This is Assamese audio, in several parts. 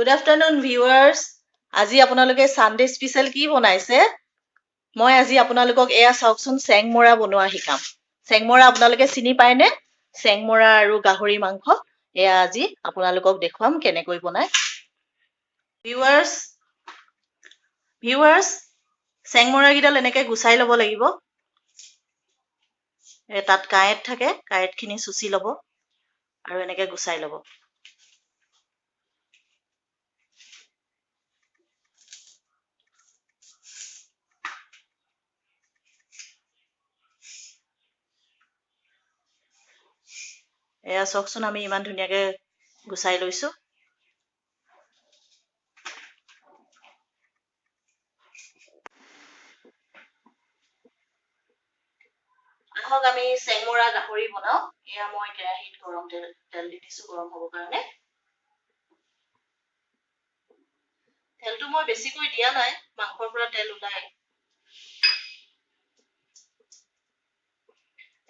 Good afternoon, viewers. আজি আপোনালোকে Sunday special কি বনাইছে? মই আজি আপোনালোকক এয়া চাওকচোন sengmora বনোৱা শিকাম। sengmora আপোনালোকে চিনি পায়নে? sengmora আৰু গাহৰি মাংস এয়া আজি আপোনালোকক দেখুৱাম কেনেকৈ বনায়। Viewers, sengmora গিডাল এনেকৈ গুছাই ল'ব লাগিব। তাত কাঁইট থাকে, কাঁইটখিনি চুচি ল'ব আৰু এনেকৈ গুছাই ল'ব। এয়া চাওকচোন আমি ইমান ধুনীয়াকৈ গুছাই লৈছো। আহক আমি sengmora গাহৰি বনাও। এয়া মই কেৰাহীত গৰম তেল দি দিছো গৰম হ'বৰ কাৰণে। তেলটো মই বেছিকৈ দিয়া নাই, মাংসৰ পৰা তেল ওলাই।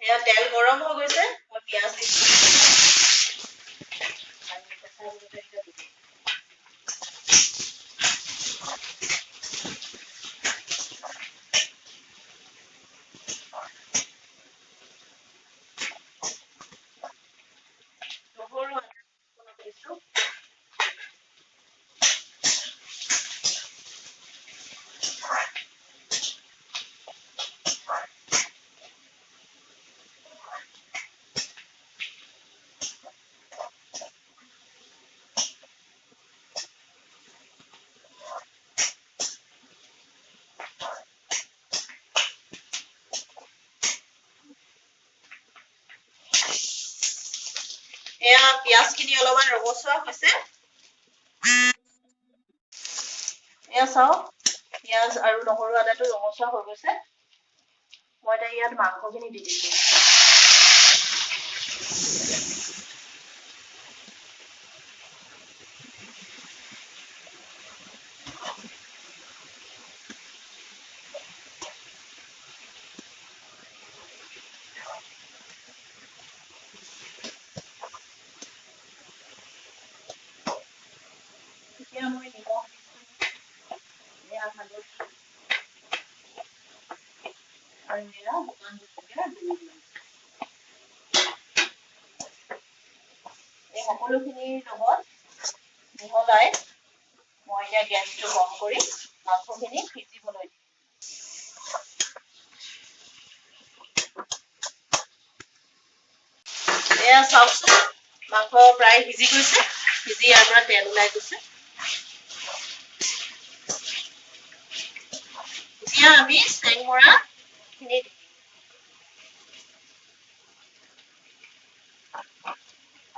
এয়া তেল গৰম হৈ গৈছে, মই পিয়াজ দিছো। এয়া পিয়াজখিনি অলপমান ৰঙচুৱা হৈছে। এয়া চাওক পিয়াজ আৰু নহৰু আদাটো ৰঙচুৱা হৈ গৈছে। মই এতিয়া ইয়াত মাংসখিনি দি দিছো। এতিয়া মই নিমখ দিছো। এয়া হালধি আৰু এয়া শুকান জলকীয়া গুড়ি দিছো। এই সকলোখিনিৰ লগত মিহলাই মই এতিয়া গেছটো বন্ধ কৰি মাংসখিনি সিজিবলৈ দিম। এয়া চাওকচোন মাংস প্ৰায় সিজি গৈছে, সিজি ইয়াৰ পৰা তেল ওলাই গৈছে। এতিয়া আমি sengmora খিনি দিম।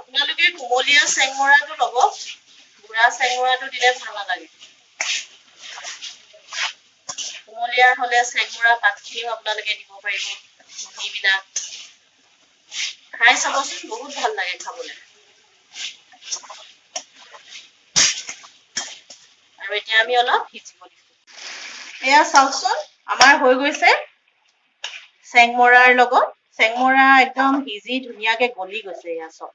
আপোনালোকে কুমলীয়া sengmoraটো ল'ব, বুঢ়া sengmoraটো দিলে ভাল নালাগে। কুমলীয়া হ'লে sengmora পাতখিনিও আপোনালোকে দিব পাৰিব, সেইবিলাক খাই চাবচোন, বহুত ভাল লাগে খাবলৈ। আৰু এতিয়া আমি অলপ সিজিব দিছো। এয়া চাওকচোন আমাৰ হৈ গৈছে sengmoraৰ লগত। sengmora একদম সিজি ধুনীয়াকে গলি গৈছে। এয়া চাওক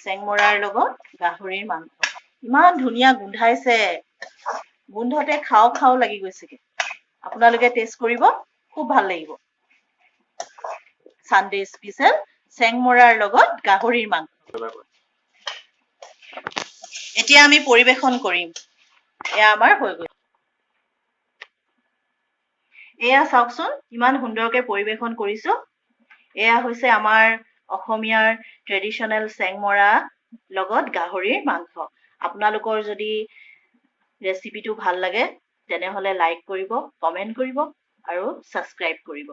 sengmoraৰ লগত গাহৰিৰ মাংস ইমান ধুনীয়া গোন্ধাইছে, গোন্ধতে খাও খাও লাগি গৈছেগে। আপোনালোকে টেষ্ট কৰিব, খুব ভাল লাগিব। Sunday special sengmoraৰ লগত গাহৰিৰ মাংস। এতিয়া আমি পৰিবেশন কৰিম। এয়া আমাৰ হৈ গ'ল। এয়া চাওকচোন ইমান সুন্দৰকে পৰিবেশন কৰিছো। এয়া হৈছে আমাৰ অসমীয়াৰ ট্ৰেডিশনেল sengmora লগত গাহৰিৰ মাংস। আপোনালোকৰ যদি ৰেচিপিটো ভাল লাগে তেনেহলে লাইক কৰিব, কমেন্ট কৰিব আৰু সাবস্ক্ৰাইব কৰিব।